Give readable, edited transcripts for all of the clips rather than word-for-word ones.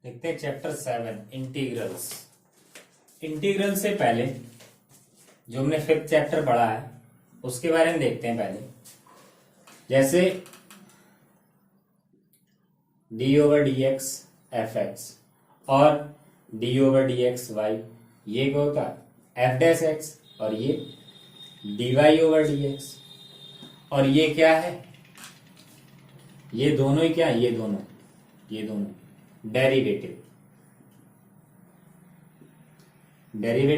देखते हैं chapter 7 integrals. Integral से पहले जो हमने फिफ्थ चैप्टर पढ़ा है उसके बारे में देखते हैं पहले। जैसे d over d x f x और d over d x y, ये क्या होता है एफ डैश एक्स, और ये d y over d x. और ये क्या है, ये दोनों ही क्या है, ये दोनों डेरिवेटिव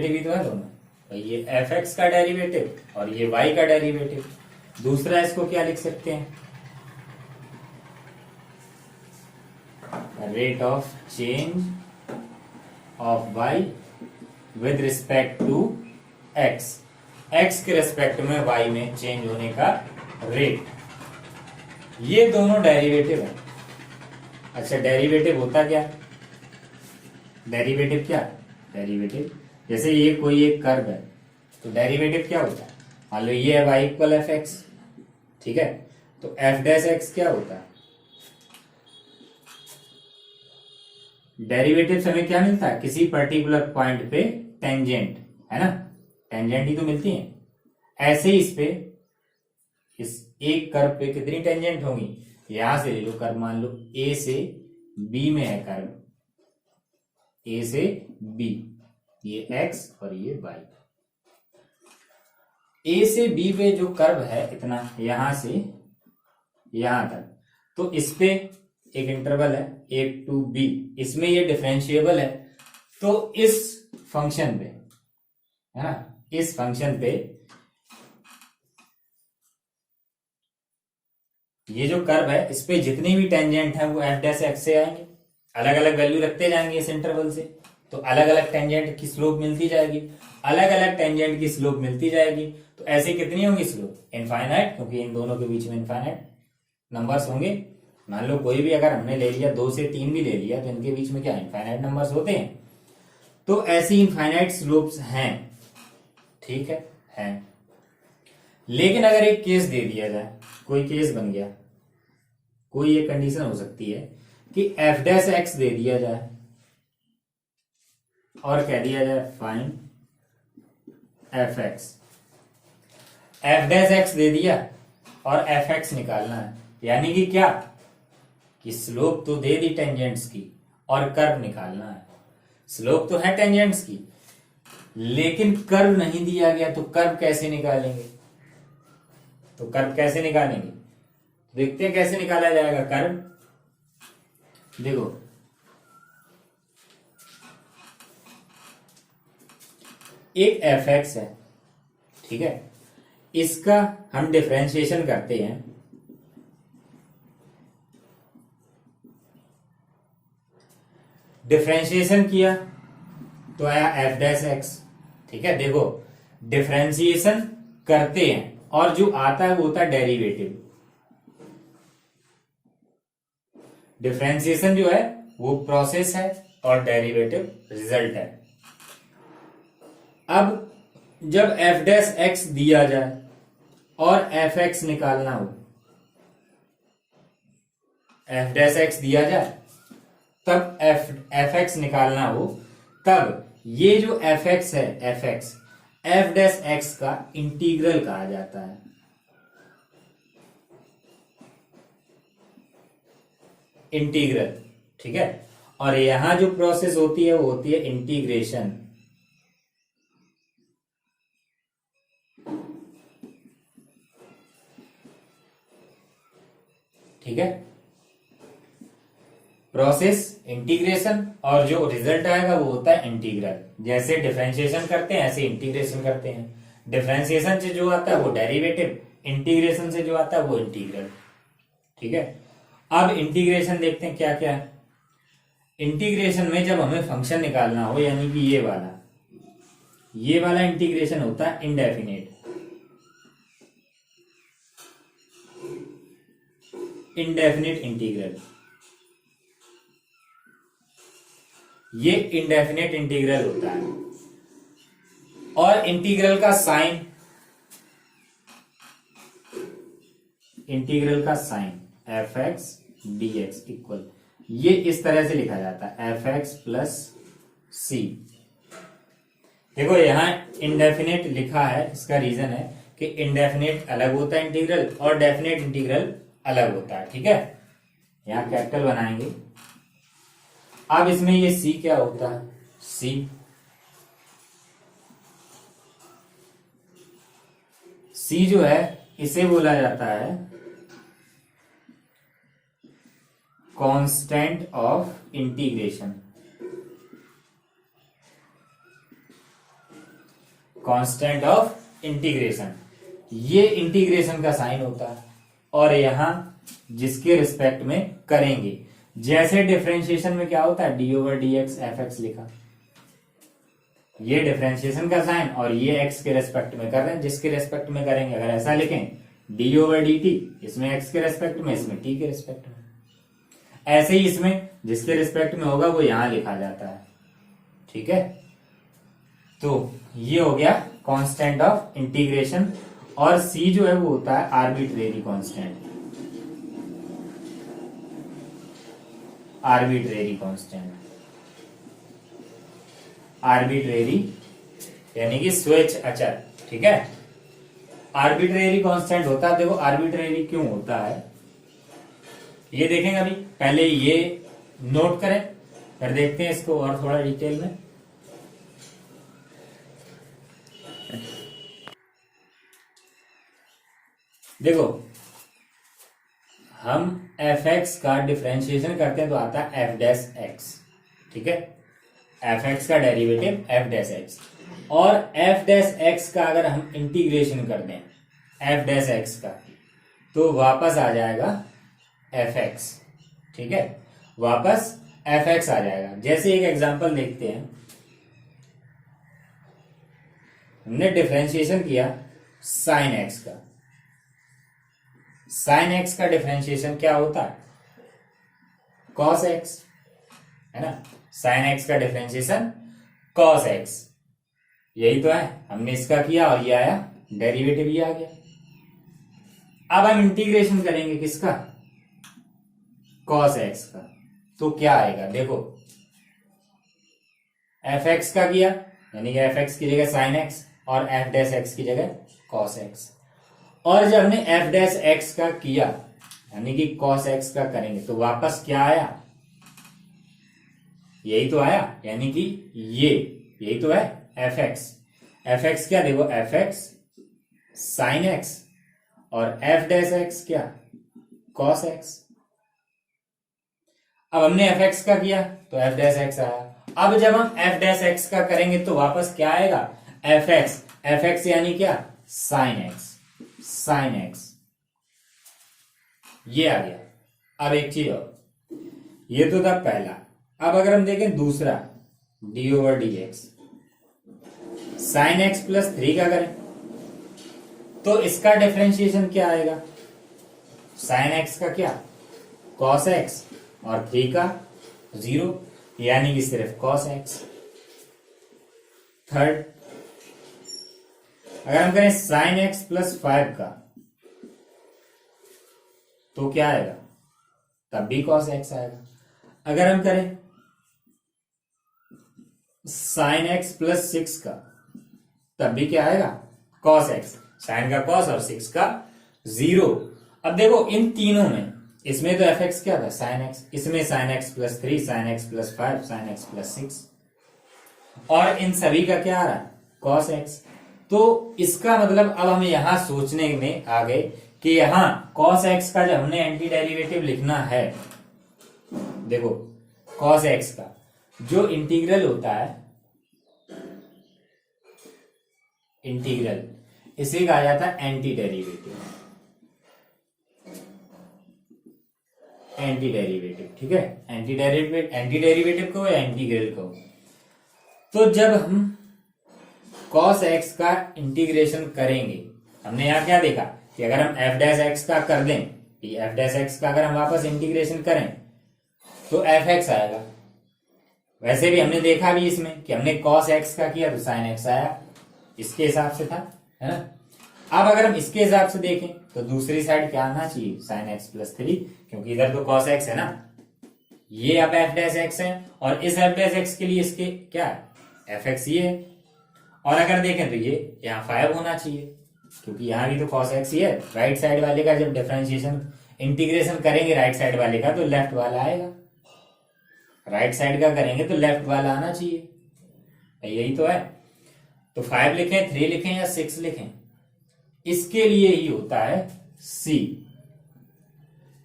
ही तो है दोनों। तो ये एफ एक्स का डेरिवेटिव और ये वाई का डेरिवेटिव। दूसरा इसको क्या लिख सकते हैं, rate of change of y with respect to x, x के रिस्पेक्ट में वाई में चेंज होने का रेट। ये दोनों डेरिवेटिव है। अच्छा, डेरिवेटिव होता क्या, डेरिवेटिव जैसे ये कोई एक कर्व है तो डेरिवेटिव क्या होता है, मान लो ये है वाई इक्वल एफ एक्स, ठीक है, तो एफ डैश एक्स क्या होता है, डेरिवेटिव से हमें क्या मिलता है, किसी पर्टिकुलर पॉइंट पे टेंजेंट, है ना, टेंजेंट ही तो मिलती है। ऐसे ही इस पे, इस एक कर्व पे कितनी टेंजेंट होंगी, यहां से ले लो कर्व, मान लो ए से बी में है कर्व, ए से बी, ये एक्स और ये वाई। ए से बी पे जो कर्व है इतना, यहां से यहां तक, तो इस पे एक इंटरवल है ए टू बी, इसमें ये डिफरेंशिएबल है। तो इस फंक्शन पे, है ना, इस फंक्शन पे ये जो कर्व है इस पे जितनी भी टेंजेंट है वो एफ डैश एक्स से आएंगे, अलग अलग वैल्यू रखते जाएंगे इस इंटरवल से, तो अलग अलग टेंजेंट की स्लोप मिलती जाएगी, अलग अलग टेंजेंट की स्लोप मिलती जाएगी। तो ऐसे कितनी होंगी स्लोप, इनफाइनाइट, क्योंकि इन दोनों के बीच में इनफाइनाइट नंबर्स होंगे। मान लो कोई भी अगर हमने ले लिया 2 से 3 भी ले लिया तो इनके बीच में क्या इनफाइनाइट नंबर्स होते हैं। तो ऐसी इनफाइनाइट स्लोप्स हैं, ठीक है। लेकिन अगर एक केस दे दिया जाए, कोई केस बन गया, कोई एक कंडीशन हो सकती है कि एफ डैश एक्स दे दिया जाए और कह दिया जाए find f x, f dash x दे दिया और एफ एक्स निकालना है, यानी कि क्या, कि स्लोप तो दे दी टेंजेंट्स की और कर्व निकालना है। स्लोप तो है टेंजेंट्स की लेकिन कर्व नहीं दिया गया, तो कर्व कैसे निकालेंगे, देखते हैं कैसे निकाला जाएगा कर्व। देखो, एक एफ एक्स है, ठीक है, इसका हम डिफरेंशिएशन करते हैं, डिफरेंशिएशन किया तो आया एफ डैश एक्स, ठीक है। देखो, डिफरेंशिएशन करते हैं और जो आता है वो होता है डेरिवेटिव। डिफरेंशिएशन जो है वो प्रोसेस है और डेरिवेटिव रिजल्ट है। अब जब एफ डैश एक्स दिया जाए और एफ एक्स निकालना हो, एफ डैश एक्स दिया जाए तब एफ एक्स निकालना हो, तब ये जो एफ एक्स है, एफ डैश एक्स का इंटीग्रल कहा जाता है। इंटीग्रल, ठीक है। और यहां जो प्रोसेस होती है वो होती है इंटीग्रेशन, ठीक है, प्रोसेस इंटीग्रेशन, और जो रिजल्ट आएगा वो होता है इंटीग्रल। जैसे डिफरेंशिएशन करते हैं ऐसे इंटीग्रेशन करते हैं। डिफरेंशिएशन से जो आता है वो डेरिवेटिव, इंटीग्रेशन से जो आता है वो इंटीग्रल, ठीक है। अब इंटीग्रेशन देखते हैं क्या क्या है। इंटीग्रेशन में जब हमें फंक्शन निकालना हो, यानी कि ये वाला इंटीग्रेशन होता है इंडेफिनेट, इंटीग्रल, ये इंडेफिनेट इंटीग्रल होता है। और इंटीग्रल का sign f x d x equal ये इस तरह से लिखा जाता है एफ एक्स प्लस सी। देखो यहाँ इंडेफिनेट लिखा है, इसका रीजन है कि इंडेफिनेट अलग होता है इंटीग्रल और डेफिनेट इंटीग्रल अलग होता है, ठीक है। यहाँ कैपिटल बनाएंगे। अब इसमें ये सी क्या होता है, सी जो है इसे बोला जाता है constant of integration. Constant of integration, ये इंटीग्रेशन का साइन होता है और यहां जिसके रिस्पेक्ट में करेंगे, जैसे डिफरेंशिएशन में क्या होता है D over d x f x लिखा, ये डिफरेंशिएशन का साइन और ये एक्स के रेस्पेक्ट में कर रहे हैं, जिसके रेस्पेक्ट में करेंगे। अगर ऐसा लिखें डी ओवर डी टी, इसमें एक्स के रेस्पेक्ट में, इसमें टी के रेस्पेक्ट में। ऐसे ही इसमें जिसके रिस्पेक्ट में होगा वो यहां लिखा जाता है, ठीक है। तो ये हो गया कांस्टेंट ऑफ इंटीग्रेशन। और सी जो है वो होता है arbitrary constant, arbitrary constant, arbitrary यानी कि स्वेच्छ अचर, ठीक है। आर्बिट्रेरी कांस्टेंट होता है। देखो आर्बिट्रेरी क्यों होता है ये देखेंगे अभी, पहले ये नोट करें फिर देखते हैं इसको और थोड़ा डिटेल में। देखो हम एफ एक्स का डिफरेंशिएशन करते हैं तो आता है एफ डैश एक्स, ठीक है। एफ एक्स का डेरिवेटिव एफ डैश एक्स, और एफ डैश एक्स का अगर हम इंटीग्रेशन कर दें एफ डैश एक्स का तो वापस आ जाएगा एफ एक्स, ठीक है। वापस एफ एक्स आ जाएगा। जैसे एक एग्जांपल देखते हैं, हमने डिफरेंशिएशन किया साइन एक्स का। साइन एक्स का डिफरेंशिएशन क्या होता है कॉस एक्स, है ना। साइन एक्स का डिफरेंशिएशन कॉस एक्स, यही तो है। हमने इसका किया और ये आया डेरिवेटिव, ये आ गया। अब हम इंटीग्रेशन करेंगे किसका, कॉस एक्स का, तो क्या आएगा देखो, एफ एक्स का किया यानी कि एफ एक्स की जगह साइन एक्स और एफ डैश एक्स की जगह कॉस एक्स। और जब हमने एफ डैश एक्स का किया यानी कि कॉस एक्स का करेंगे तो वापस क्या आया, यही तो आया, यानी कि ये यही तो है एफ एक्स। एफ एक्स क्या देखो, एफ एक्स साइन एक्स और एफ डैश एक्स क्या कॉस एक्स। अब हमने एफ एक्स का किया तो एफ डैश एक्स आया। अब जब हम एफ डैश एक्स का करेंगे तो वापस क्या आएगा एफ एक्स। एफ एक्स यानी क्या साइन एक्स, साइन एक्स, ये आ गया। अब एक चीज और, ये तो था पहला। अब अगर हम देखें दूसरा D over d x, sine x plus 3 का करें तो इसका डिफरेंशिएशन क्या आएगा, साइन एक्स का क्या कॉस एक्स और 3 का 0 यानी कि सिर्फ कॉस एक्स। थर्ड अगर हम करें साइन एक्स प्लस 5 का तो क्या आएगा, तब भी कॉस एक्स आएगा। अगर हम करें साइन एक्स प्लस 6 का तब भी क्या आएगा कॉस एक्स, साइन का कॉस और 6 का 0। अब देखो इन तीनों में, इसमें तो एफ एक्स क्या था साइन एक्स, इसमें sine x plus 3, sine x plus 5, sine x plus 6, और इन सभी का क्या आ रहा है कॉस एक्स। तो इसका मतलब अब हमें यहां सोचने में आ गए कि यहां कॉस एक्स का जब हमने एंटी डेरिवेटिव लिखना है, देखो कॉस एक्स का जो इंटीग्रल होता है, इंटीग्रल इसे कहा जाता है एंटी डेरिवेटिव, एंटी डेरिवेटिव, ठीक है। एंटी डेरिवेटिव को या इंटीग्रल को, तो जब हम cos x का इंटीग्रेशन करेंगे, हमने यहां क्या देखा कि अगर हम f डैश x का कर दें, f डैश x का अगर हम वापस इंटीग्रेशन करें तो f x आएगा। वैसे भी हमने देखा भी इसमें कि हमने cos x का किया तो sin x आया, इसके हिसाब से था, है ना। अब अगर हम इसके हिसाब से देखें तो दूसरी साइड क्या आना चाहिए sin x प्लस 3, क्योंकि इधर तो cos x है ना, ये अब एफ डैश एक्स है और इस एफ डैश एक्स के लिए इसके क्या है एफ एक्स ये है। और अगर देखें तो ये यहाँ 5 होना चाहिए क्योंकि यहाँ भी तो cos x ही है। राइट साइड वाले का जब डिफरेंशिएशन इंटीग्रेशन करेंगे राइट साइड वाले का तो लेफ्ट वाला आएगा, राइट साइड का करेंगे तो लेफ्ट वाला आना चाहिए, यही तो है। तो 5 लिखें, 3 लिखें या 6 लिखें, इसके लिए ही होता है c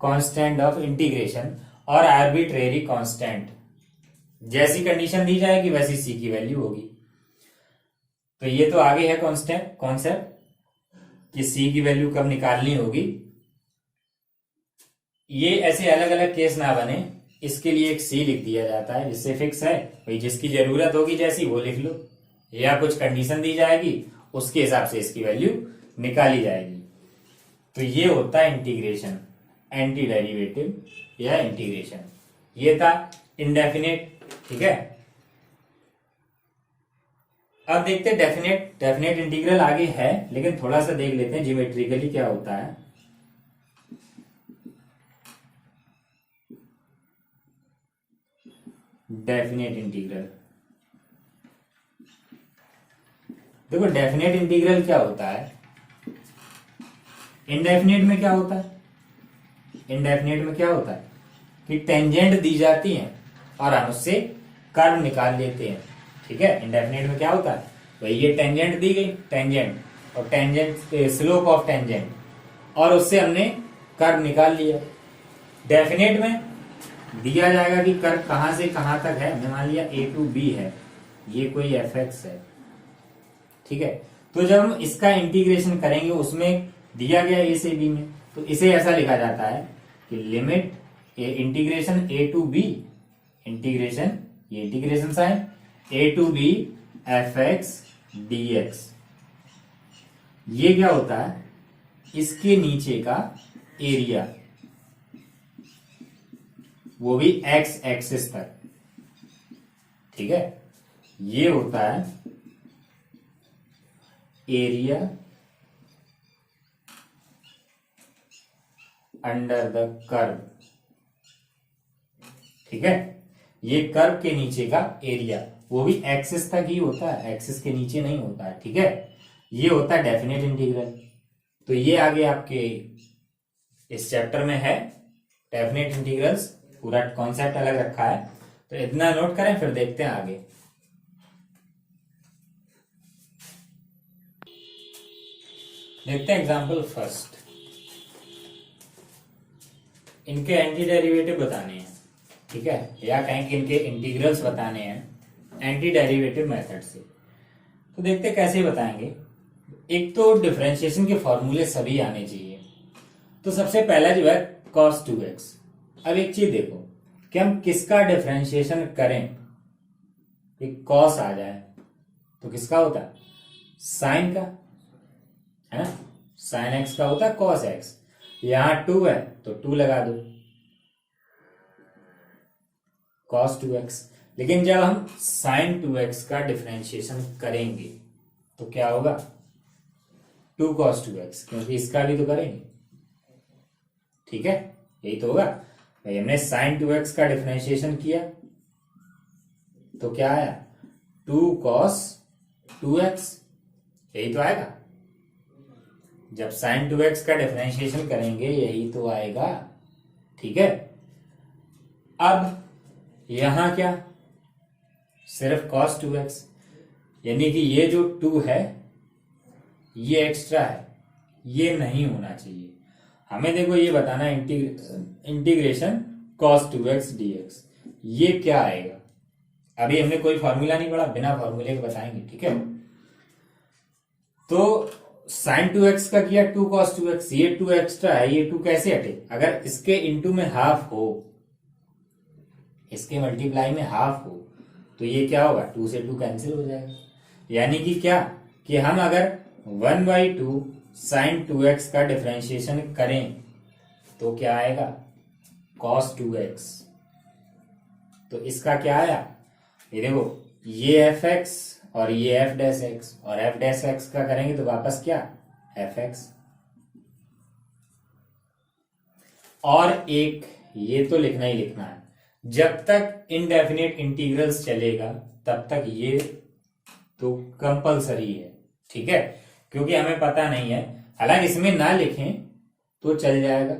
कांस्टेंट ऑफ इंटीग्रेशन और आर्बिट्रेरी कांस्टेंट। जैसी कंडीशन दी जाएगी वैसी c की वैल्यू होगी। तो ये तो आगे है कॉन्सेप्ट कि c की वैल्यू कब निकालनी होगी। ये ऐसे अलग अलग केस ना बने, इसके लिए एक c लिख दिया जाता है जिससे फिक्स है भाई, जिसकी जरूरत होगी जैसी वो लिख लो, या कुछ कंडीशन दी जाएगी उसके हिसाब से इसकी वैल्यू निकाली जाएगी। तो ये होता है इंटीग्रेशन, एंटी डेरिवेटिव या इंटीग्रेशन। ये था इंडेफिनेट, ठीक है। अब देखते हैं डेफिनेट इंटीग्रल आगे है, लेकिन थोड़ा सा देख लेते हैं ज्योमेट्रिकली क्या होता है। डेफिनेट इंटीग्रल, देखो डेफिनेट इंटीग्रल क्या होता है। इंडेफिनेट में क्या होता है, इंडेफिनेट में क्या होता है कि टेंजेंट दी जाती है और हम उससे कर्व निकाल लेते हैं, ठीक है। इंडेफिनेट में क्या होता है भाई, ये टेंजेंट दी गई, टेंजेंट और टेंजेंट स्लोप ऑफ टेंजेंट, और उससे हमने कर्व निकाल लिया। डेफिनेट में दिया जाएगा कि कर्व कहां से कहां तक है, हमने मान लिया a to b है, ये कोई एफ एक्स है, ठीक है। तो जब हम इसका इंटीग्रेशन करेंगे उसमें दिया गया a से b में, तो इसे ऐसा लिखा जाता है कि limit integration a to b, integration ये integration sign a to b f x dx। ये क्या होता है, इसके नीचे का एरिया, वो भी x एक्सिस तक, ठीक है। ये होता है एरिया अंडर द कर्व, ठीक है। ये कर्व के नीचे का एरिया, वो भी एक्सिस तक ही होता है, एक्सिस के नीचे नहीं होता है, ठीक है। ये होता है डेफिनेट इंटीग्रल। तो ये आगे आपके इस चैप्टर में है डेफिनेट इंटीग्रल्स, पूरा कॉन्सेप्ट अलग रखा है, तो इतना नोट करें फिर देखते हैं आगे। देखते हैं एग्जांपल फर्स्ट। इनके एंटी डेरिवेटिव बताने हैं, ठीक है, या कहें कि इनके इंटीग्रल्स बताने हैं एंटी डेरिवेटिव मेथड से। तो देखते हैं कैसे बताएंगे। एक तो डिफरेंशिएशन के फॉर्मूले सभी आने चाहिए। तो सबसे पहला जो है cos 2x। अब एक चीज देखो कि हम किसका डिफरेंशिएशन करें कि cos आ जाए, तो किसका होता है साइन का, है ना। साइन x का होता है cos x। यहां 2 है तो 2 लगा दो cos 2x। लेकिन जब हम sin 2x का डिफरेंशिएशन करेंगे तो क्या होगा 2 cos 2x, क्योंकि इसका भी तो करेंगे, ठीक है। यही तो होगा भाई, हमने sin 2x का डिफरेंशिएशन किया तो क्या आया 2 cos 2x, यही तो आएगा। जब sin 2x का डिफरेंशिएशन करेंगे यही तो आएगा, ठीक है। अब यहां क्या सिर्फ cos 2x, यानी कि ये जो 2 है ये एक्स्ट्रा है, ये नहीं होना चाहिए। हमें देखो ये बताना है इंटीग्रेशन cos 2x dx, ये क्या आएगा। अभी हमने कोई फॉर्मूला नहीं पढ़ा, बिना फॉर्मूले के बताएंगे, ठीक है। तो sin 2x का किया 2 cos 2x, ये 2 एक्स्ट्रा है, ये 2 कैसे हटे, अगर इसके इंटू में हाफ हो, इसके मल्टीप्लाई में हाफ हो, तो ये क्या होगा 2 से 2 कैंसिल हो जाएगा। यानी कि क्या कि हम अगर 1/2 sin 2x का डिफरेंशिएशन करें तो क्या आएगा cos 2x। तो इसका क्या आया, ये देखो ये fx और ये f डैश x, और f डैश x का करेंगे तो वापस क्या fx। और एक ये तो लिखना ही लिखना है, जब तक इनडेफिनेट इंटीग्रल्स चलेगा तब तक ये तो कंपलसरी है, ठीक है, क्योंकि हमें पता नहीं है। हालांकि इसमें ना लिखें तो चल जाएगा,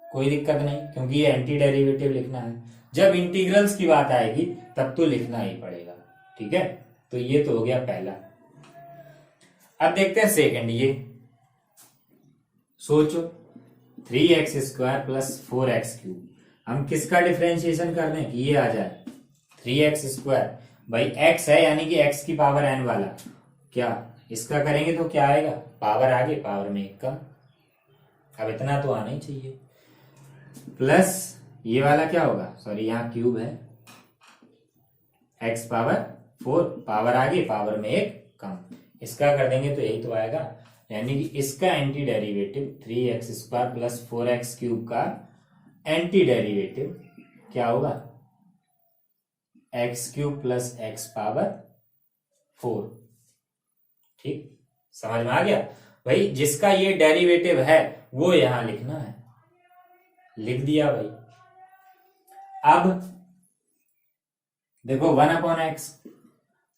कोई दिक्कत नहीं, क्योंकि ये एंटी डेरिवेटिव लिखना है। जब इंटीग्रल्स की बात आएगी तब तो लिखना ही पड़ेगा, ठीक है। तो ये तो हो गया पहला। अब देखते हैं सेकंड। ये सोचो 3x² प्लस 4x³ हम किसका डिफरेंशिएशन कर दें कि ये आ जाए 3x²। भाई x है यानी कि x की पावर n वाला, क्या इसका करेंगे तो क्या आएगा, पावर आगे पावर में 1 कम। अब इतना तो आना ही चाहिए, प्लस ये वाला क्या होगा, सॉरी यहाँ क्यूब है, x पावर 4 पावर आगे पावर में 1 कम, इसका कर देंगे तो यही तो आएगा। यानी कि इसका anti derivative 3x² plus 4x³ का एंटी डेरिवेटिव क्या होगा, x³ प्लस x पावर 4। ठीक, समझ में आ गया। भाई जिसका ये डेरिवेटिव है वो यहां लिखना है, लिख दिया भाई। अब देखो 1/x,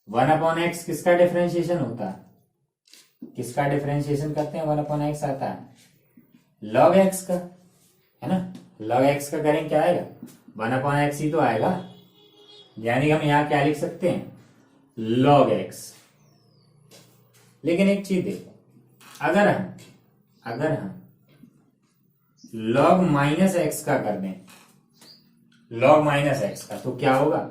1/x किसका डिफरेंशिएशन होता है, किसका डिफरेंशिएशन करते हैं, 1/x आता है log x का, है ना। log x का करें क्या आएगा, 1/x ही तो आएगा। यानी हम यहां क्या लिख सकते हैं log x। लेकिन एक चीज देखो, अगर हम log -x का कर दें, log -x का तो क्या होगा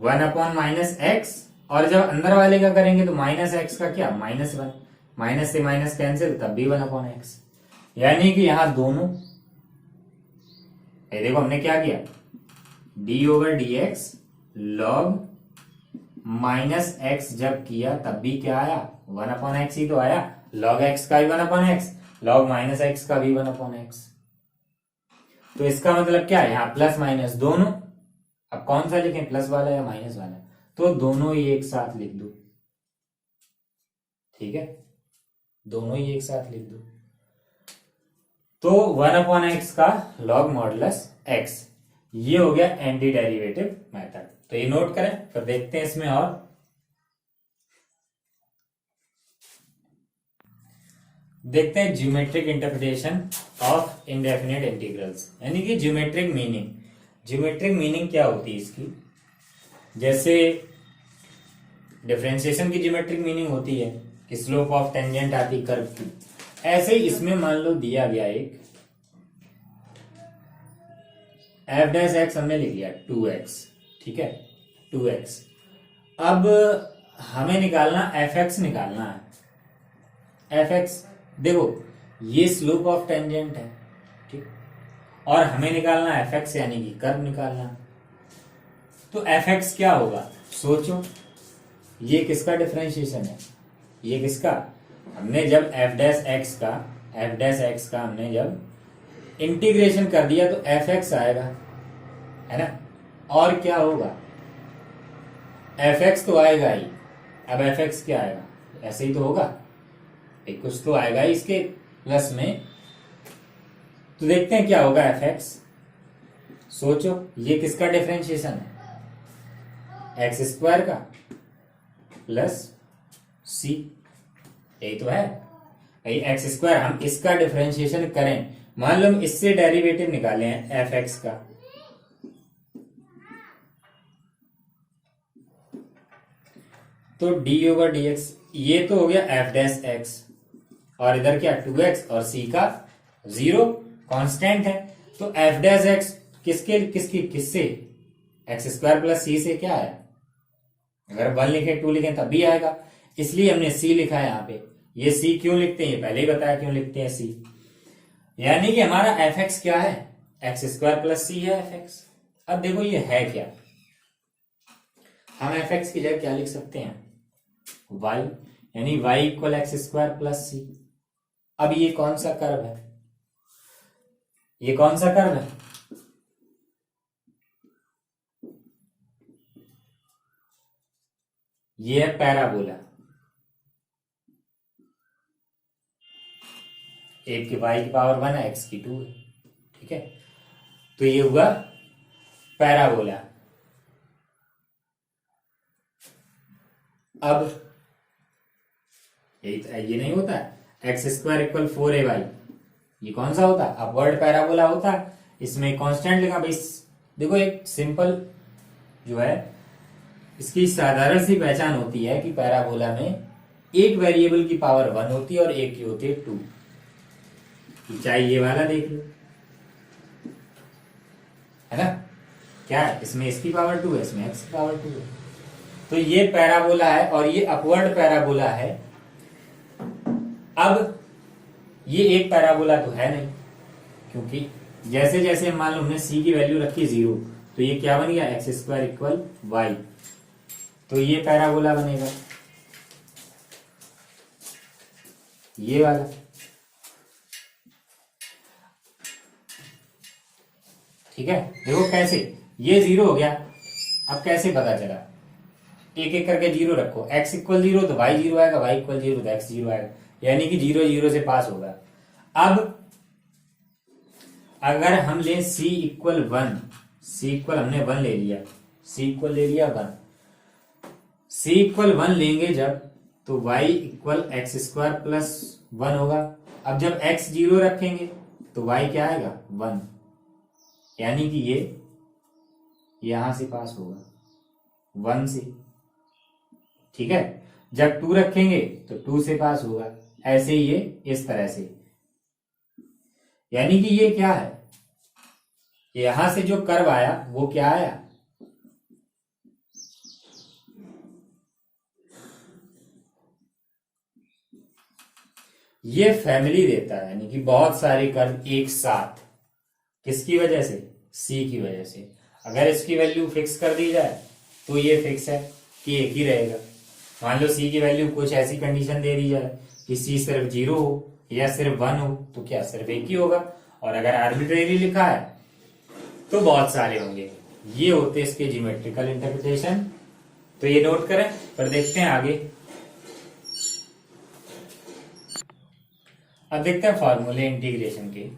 1/-x, और जब अंदर वाले का करेंगे तो -x का क्या -1, माइनस से माइनस कैंसिल तब भी 1/x। यानी कि यहां दोनों, ये देखो हमने क्या किया d/dx log -x जब किया तब भी क्या आया 1/x ही तो आया, log x का भी 1/x, log -x का भी 1/x। तो इसका मतलब क्या है, यहां प्लस माइनस दोनों, अब कौन सा लिखें प्लस वाला या माइनस वाला, तो दोनों ही एक साथ लिख दो, ठीक है, दोनों ही एक साथ लिख दो। तो 1/x का log मॉडुलस x, ये हो गया एंटी डेरिवेटिव मेथड। तो ये नोट करें, फिर देखते हैं इसमें और। देखते हैं geometric interpretation of indefinite integrals, यानी कि ज्योमेट्रिक मीनिंग। ज्योमेट्रिक मीनिंग क्या होती है इसकी, जैसे डिफरेंशिएशन की ज्योमेट्रिक मीनिंग होती है कि स्लोप ऑफ टेंजेंट आती कर्व की, ऐसे ही इसमें मान लो दिया गया एक f' हमने लिख लिया 2x, ठीक है 2x। अब हमें निकालना fx निकालना है। fx देखो ये स्लोप ऑफ टेंजेंट है, ठीक, और हमें निकालना fx यानी कि कर्व निकालना। तो fx क्या होगा, सोचो ये किसका डिफरेंशिएशन है, ये किसका, हमने जब f' का हमने जब इंटीग्रेशन कर दिया तो fx आएगा, है ना। और क्या होगा fx तो आएगा ही, अब fx क्या आएगा, ऐसे ही तो होगा, एक कुछ तो आएगा ही इसके प्लस में। तो देखते हैं क्या होगा fx। सोचो ये किसका डिफरेंशिएशन है, x² का प्लस c, यही तो है भाई x²। हम इसका डिफरेंशिएशन करें, मान लो हम इससे डेरिवेटिव निकाले हैं fx का, तो d/dx ये तो हो गया f', और इधर क्या 2x और c का 0 कांस्टेंट है। तो f' किससे x² प्लस c से क्या आया, अगर 1 लिखे 2 लिखे तब भी आएगा, इसलिए हमने c लिखा है यहाँ पे। ये c क्यों लिखते हैं, ये पहले ही बताया क्यों लिखते हैं c। यानी कि हमारा fx क्या है, x² प्लस c है fx। अब देखो ये है क्या, हम fx की जगह क्या लिख सकते हैं y, यानी y equal x² plus c। अब ये कौन सा कर्व है, ये कौन सा कर्व है, ये है पैराबोला, एक की y की पावर 1 है, x की 2 है, ठीक है। तो ये हुआ पैराबोला। अब ये नहीं होता एक्स स्क्वायर इक्वल 4ay, ये कौन सा होता? अपवर्ड पैराबोला होता। इसमें कांस्टेंट लिखा भाई। देखो एक सिंपल जो है इसकी साधारण सी पहचान होती है कि पैराबोला में एक वेरिएबल की पावर 1 होती है और एक की होती है 2। चाहे ये वाला देख लो, है ना, क्या है इसमें इसकी पावर 2 है, इसमें एक्स की पावर 2 है। तो ये पैराबोला है और ये अपवर्ड पैराबोला है। अब ये एक पैराबोला तो है नहीं, क्योंकि जैसे जैसे मान लो हमने सी की वैल्यू रखी 0, तो ये क्या बन गया एक्स स्क्वायर इक्वल वाई, तो ये पैराबोला बनेगा ये वाला। ठीक है, देखो कैसे ये 0 हो गया। अब कैसे पता चला? एक एक करके 0 रखो, x इक्वल 0 तो y 0 आएगा, y इक्वल 0 तो x 0 आएगा, यानी कि 0 0 से पास होगा। अब अगर हम ले c इक्वल 1, c इक्वल हमने 1 ले लिया, c इक्वल ले लिया 1, c इक्वल 1 लेंगे जब, तो y equal x square plus 1 होगा। अब जब x 0 रखेंगे तो y क्या आएगा 1, यानी कि ये यहां से पास होगा 1 से। ठीक है, जब 2 रखेंगे तो 2 से पास होगा, ऐसे ही ये इस तरह से। यानी कि ये क्या है, यहां से जो कर्व आया वो क्या आया, ये फैमिली देता है, यानी कि बहुत सारे कर्व एक साथ। किसकी वजह से? सी की वजह से। अगर इसकी वैल्यू फिक्स कर दी जाए तो ये फिक्स है कि एक ही रहेगा। मान लो सी की वैल्यू कुछ ऐसी कंडीशन दे दी जाए कि सी सिर्फ 0 हो या सिर्फ 1 हो, तो क्या सिर्फ एक ही होगा। और अगर आर्बिट्रेरी लिखा है तो बहुत सारे होंगे। ये होते इसके ज्योमेट्रिकल इंटरप्रिटेशन। तो ये नोट करें, पर देखते हैं आगे। अब देखते हैं फॉर्मूले इंटीग्रेशन के।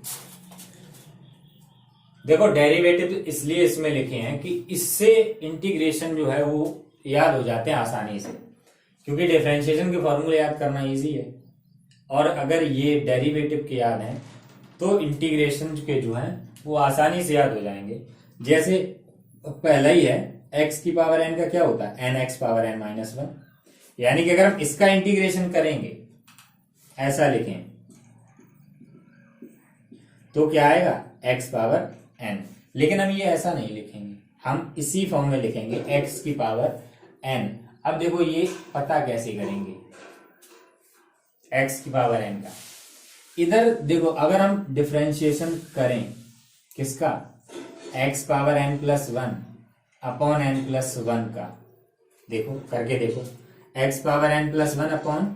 देखो डेरिवेटिव इसलिए इसमें लिखे हैं कि इससे इंटीग्रेशन जो है वो याद हो जाते हैं आसानी से, क्योंकि डिफरेंशिएशन के फॉर्मूले याद करना इजी है। और अगर ये डेरिवेटिव के याद हैं तो इंटीग्रेशन के जो है वो आसानी से याद हो जाएंगे। जैसे पहला ही है x की पावर n का क्या होता है, n x power n minus 1, यानी कि अगर हम इसका इंटीग्रेशन करेंगे, ऐसा लिखें तो क्या आएगा x पावर n। लेकिन हम ये ऐसा नहीं लिखेंगे, हम इसी फॉर्म में लिखेंगे x की पावर n। अब देखो ये पता कैसे करेंगे x की पावर n का। इधर देखो अगर हम डिफरेंशिएशन करें किसका, x power n plus 1 upon n plus 1 का, देखो करके देखो, x power n plus 1 upon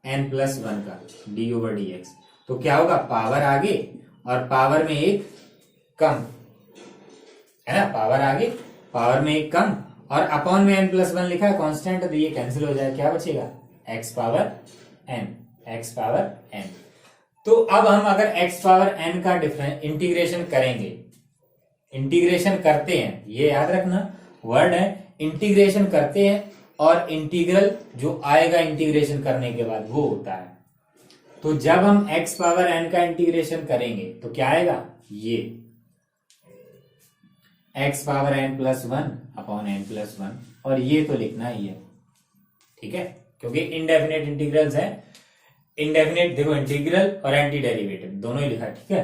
n plus 1 का d ओवर डी एक्स, तो क्या होगा, पावर आगे और पावर में एक कम, है ना, पावर आगे पावर में एक कम, और अपॉन में n प्लस 1 लिखा है कांस्टेंट, तो ये कैंसिल हो जाए, क्या बचेगा x power n, x power n। तो अब हम अगर x पावर n का इंटीग्रेशन करेंगे, इंटीग्रेशन करते हैं, ये याद रखना वर्ड है, इंटीग्रेशन करते हैं, और इंटीग्रल जो आएगा इंटीग्रेशन करने के बाद वो होता है। तो जब हम x पावर n का इंटीग्रेशन करेंगे तो क्या आएगा, ये x power n plus 1 upon n plus 1, और ये तो लिखना ही है, ठीक है, क्योंकि इनडेफिनेट इंटीग्रल्स है। इनडेफिनेट देखो इंटीग्रल और एंटी डेरिवेटिव दोनों ही लिखा, ठीक है।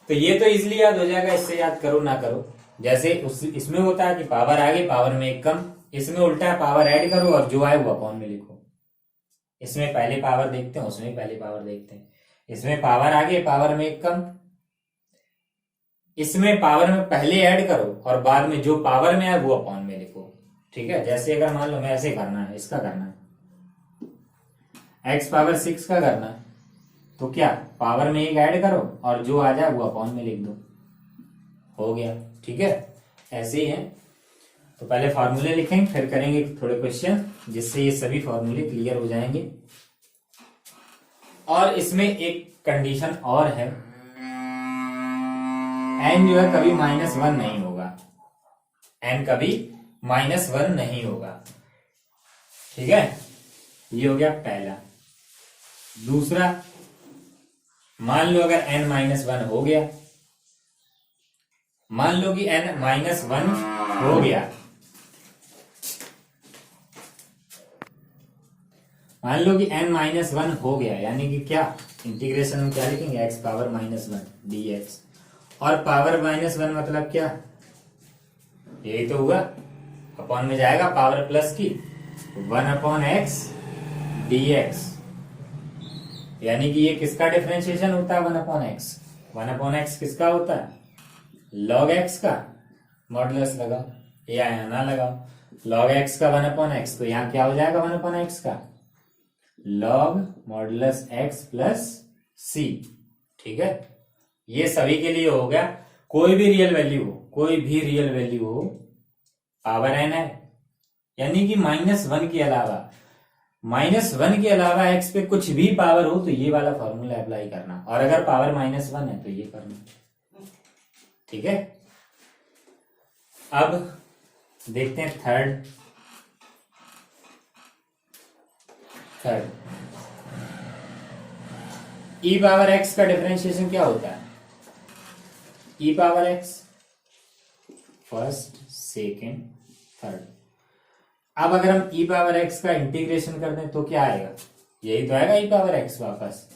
तो ये तो इजीली याद हो जाएगा, इससे याद करो ना करो। जैसे इसमें होता है कि पावर आगे पावर में एक कम, इसमें उल्टा है, पावर ऐड करो और जो आए वो अपॉन में लिखो। इसमें पहले पावर देखते हैं, उसमें पहले पावर देखते हैं। इसमें पावर आगे पावर में एक कम, इसमें पावर में पहले ऐड करो और बाद में जो पावर में है वो अपॉन में लिखो, ठीक है। जैसे अगर मान लो मैं ऐसे करना है, इसका करना है x पावर 6 का करना है, तो क्या पावर में एक ऐड करो और जो आ जाए वो अपॉन में लिख दो, हो गया, ठीक है। ऐसे ही है। तो पहले फॉर्मूले लिखेंगे, फिर करेंगे थोड़े क्वेश्चन जिससे ये सभी फॉर्मूले क्लियर हो जाएंगे। और इसमें एक कंडीशन और है, n जो है कभी -1 नहीं होगा। n कभी -1 नहीं होगा। ठीक है, ये हो गया पहला। दूसरा, मान लो अगर n-1 हो गया, मान लो कि n-1 हो गया, मान लो कि n-1 हो गया, यानी कि क्या इंटीग्रेशन में क्या लिखेंगे, x पावर -1 dx। और पावर -1 मतलब क्या, यही तो हुआ, अपॉन में जाएगा पावर प्लस की 1/x dx, यानी कि ये किसका डिफरेंशिएशन होता है 1/x। 1/x किसका होता है, log x का, मॉडुलस लगाओ या ना लगाओ, log x का 1/x, तो यहां क्या हो जाएगा 1/x का log modulus x plus c। ठीक है, ये सभी के लिए हो गया। कोई भी रियल वैल्यू हो, कोई भी रियल वैल्यू हो, पावर n है, यानी कि -1 के अलावा, -1 के अलावा x पे कुछ भी पावर हो तो ये वाला फॉर्मूला अप्लाई करना, और अगर पावर -1 है तो ये करना। ठीक है, अब देखते हैं थर्ड। e पावर x का डिफरेंशिएशन क्या होता है, e power x, first, second, third. अब अगर हम e पावर x का इंटीग्रेशन कर दें तो क्या आएगा, यही तो आएगा e पावर x वापस,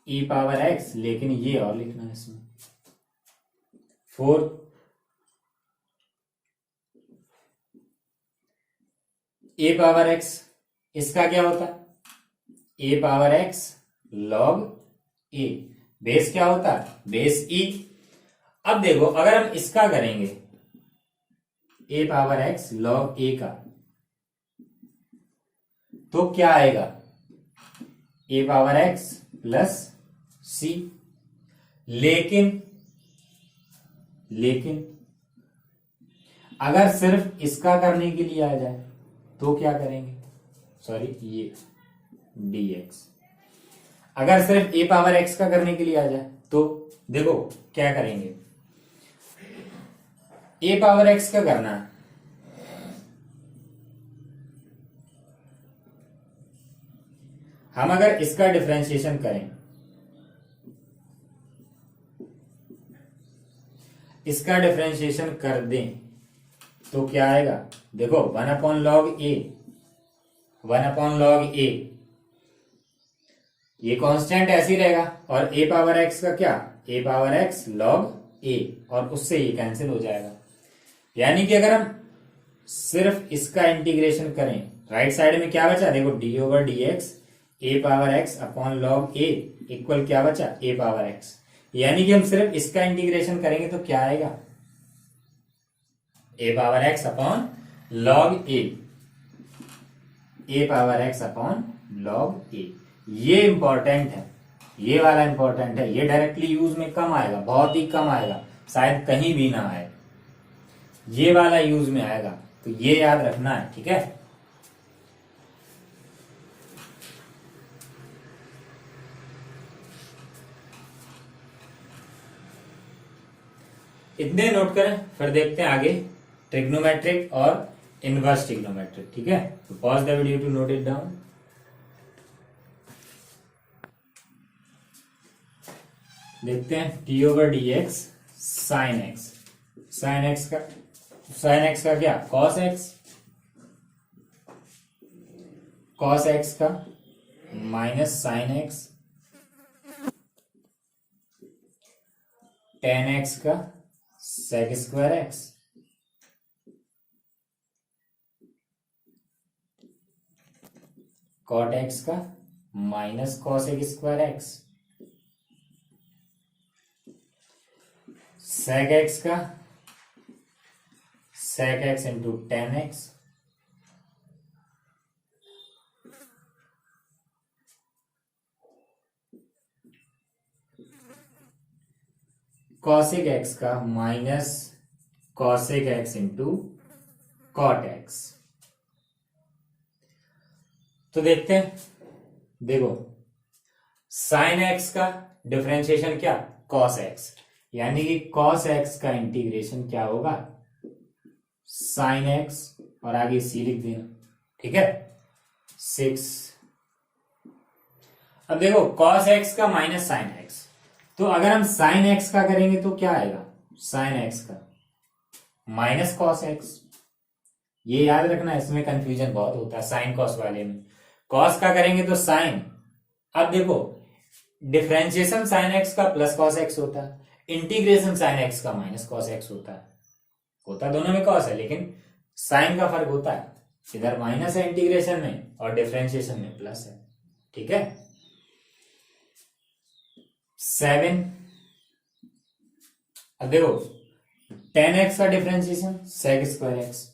e पावर x, लेकिन ये और लिखना है इसमें। फोर्थ, a पावर x, इसका क्या होता है, a power x log a, base क्या होता है, बेस e। अब देखो अगर हम इसका करेंगे a power x log a का, तो क्या आएगा, a power x plus c। लेकिन अगर सिर्फ इसका करने के लिए आ जाए तो क्या करेंगे, सॉरी ये dx, अगर सिर्फ a पावर x का करने के लिए आ जाए तो देखो क्या करेंगे, a पावर x का करना है, हम अगर इसका डिफरेंशिएशन करें, इसका डिफरेंशिएशन कर दें तो क्या आएगा, देखो 1/log a, 1/log a, ये कांस्टेंट ऐसे ही रहेगा, और a पावर x का क्या, a power x log a, और उससे ये कैंसिल हो जाएगा। यानी कि अगर हम सिर्फ इसका इंटीग्रेशन करें, राइट साइड में क्या बचा, देखो d/dx a power x upon log a equal क्या बचा, a पावर x। यानी कि हम सिर्फ इसका इंटीग्रेशन करेंगे तो क्या आएगा, a power x upon log a, a power x upon log a। ये इंपॉर्टेंट है, ये वाला इंपॉर्टेंट है, ये डायरेक्टली यूज में कम आएगा, बहुत ही कम आएगा, शायद कहीं भी ना आए, ये वाला यूज में आएगा, तो ये याद रखना है। ठीक है, इतने नोट करें, फिर देखते हैं आगे ट्रिग्नोमेट्रिक और इनवर्स ट्रिग्नोमेट्रिक। ठीक है, तो pause the video to note it down. देखते हैं d/dx sin x, sin x का क्या, cos x, cos x का minus sin x, tan x का sec² x, cot x का minus cosec² x, sec x का sec x into tan x, cosec x का minus cosec x into cot x। तो देखते हैं, देखो sin x का डिफरेंशिएशन क्या, cos x, यानी कि cos x का इंटीग्रेशन क्या होगा, साइन एक्स और आगे सी लिख देना, ठीक है। 6। अब देखो कॉस एक्स का माइनस साइन एक्स, तो अगर हम साइन एक्स का करेंगे तो क्या आएगा, साइन एक्स का माइनस कॉस एक्स। ये याद रखना, इसमें कंफ्यूजन बहुत होता है साइन कॉस वाले में। कॉस का करेंगे तो साइन, अब देखो डिफरेंशिएशन साइन एक्स का प्लस कॉस एक्स होता है, इंटीग्रेशन साइन एक्स का माइनस कॉस एक्स होता है। होता दोनों में कॉस है, लेकिन साइन का फर्क होता है, इधर माइनस है इंटीग्रेशन में और डिफरेंशिएशन में प्लस है, ठीक है। 7। अब देखो tan x का डिफरेंशिएशन sec स्क्वायर एक्स,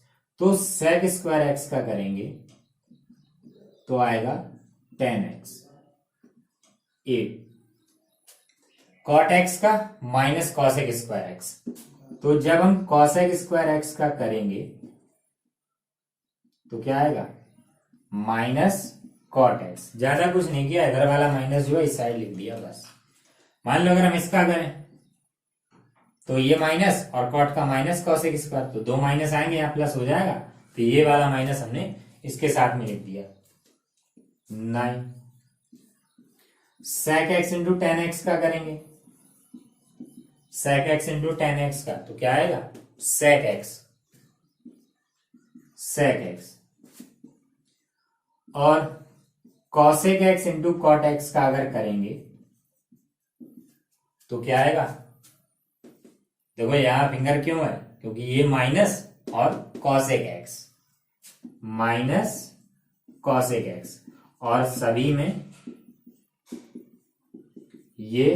तो sec स्क्वायर एक्स का करेंगे तो आएगा tan x। 8। cot x का माइनस cosec स्क्वायर एक्स, तो जब हम cosec स्क्वायर एक्स का करेंगे तो क्या आएगा, माइनस cot x। ज्यादा कुछ नहीं किया, इधर वाला माइनस जो है इस साइड लिख दिया बस। मान लो अगर हम इसका करें तो ये माइनस और कॉट का माइनस कॉसेक स्क्वायर, तो दो माइनस आएंगे यहाँ प्लस हो जाएगा, तो ये वाला माइनस हमने इसके साथ में लिख दिया। 9। sec x into ten x का करेंगे, sec x into ten x का तो क्या आएगा, sec x। और cosec x into cot x का अगर करेंगे तो क्या आएगा, देखो यहां फिंगर क्यों है, क्योंकि ये माइनस और cosec x, minus cosec x, और सभी में ये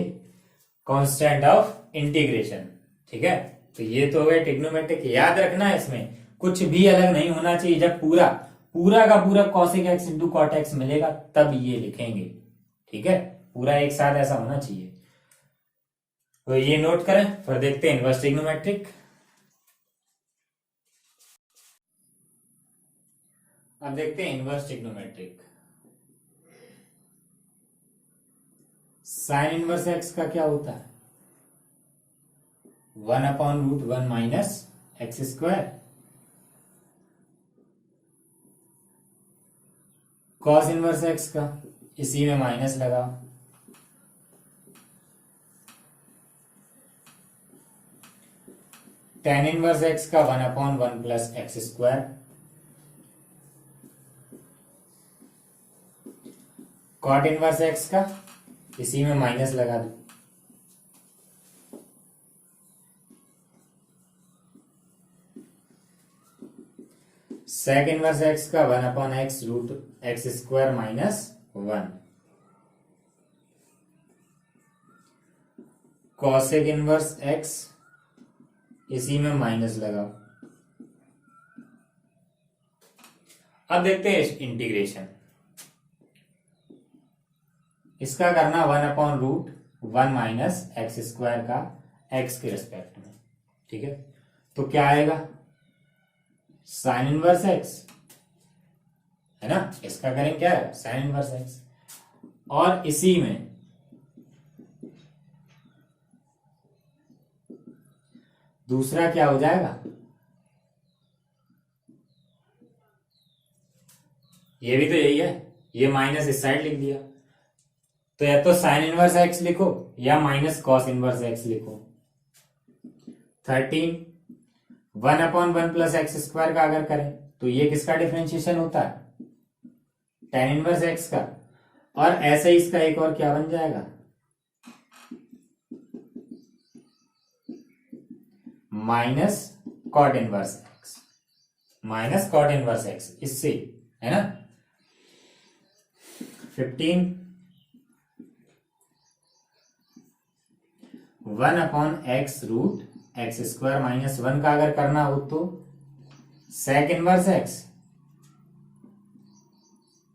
कांस्टेंट ऑफ इंटीग्रेशन, ठीक है। तो ये तो हो गए ट्रिग्नोमेट्रिक। याद रखना इसमें कुछ भी अलग नहीं होना चाहिए, जब पूरा पूरा का पूरा cosec x into cot x मिलेगा तब ये लिखेंगे, ठीक है। पूरा एक साथ ऐसा होना चाहिए, तो ये नोट करें। फिर देखते हैं इनवर्स ट्रिग्नोमेट्रिक। अब देखते हैं inverse trigonometric. Sine inverse x का क्या होता है, 1/√1 minus x square. Cos inverse x का इसी में माइनस लगाओ, टेन इनवर्स एक्स का 1/1 plus x square. Cot inverse x का इसी में माइनस लगा दो, सेक इनवर्स एक्स का 1/x root x square minus 1। Cosec inverse x इसी में माइनस लगाओ। अब देखते हैं इंटीग्रेशन। इसका करना 1/√1 माइनस एक्स स्क्वायर का एक्स के रिस्पेक्ट में, ठीक है। तो क्या आएगा, साइन इनवर्स एक्स है ना, इसका करेंगे क्या है, साइन इनवर्स एक्स, और इसी में दूसरा क्या हो जाएगा, ये भी तो यही है, ये माइनस इस साइड लिख दिया, तो या तो साइन इनवर्स एक्स लिखो या माइनस कॉस इनवर्स एक्स लिखो। 13 1/1 प्लस एक्स स्क्वायर का अगर करें तो ये किसका डिफरेंशिएशन होता है, टेन इनवर्स एक्स का, और ऐसे ही इसका एक और क्या बन जाएगा, minus cot inverse x, minus cot inverse x, इससे है ना। 15 1/x root x square minus 1 का अगर करना हो तो सेक इनवर्स एक्स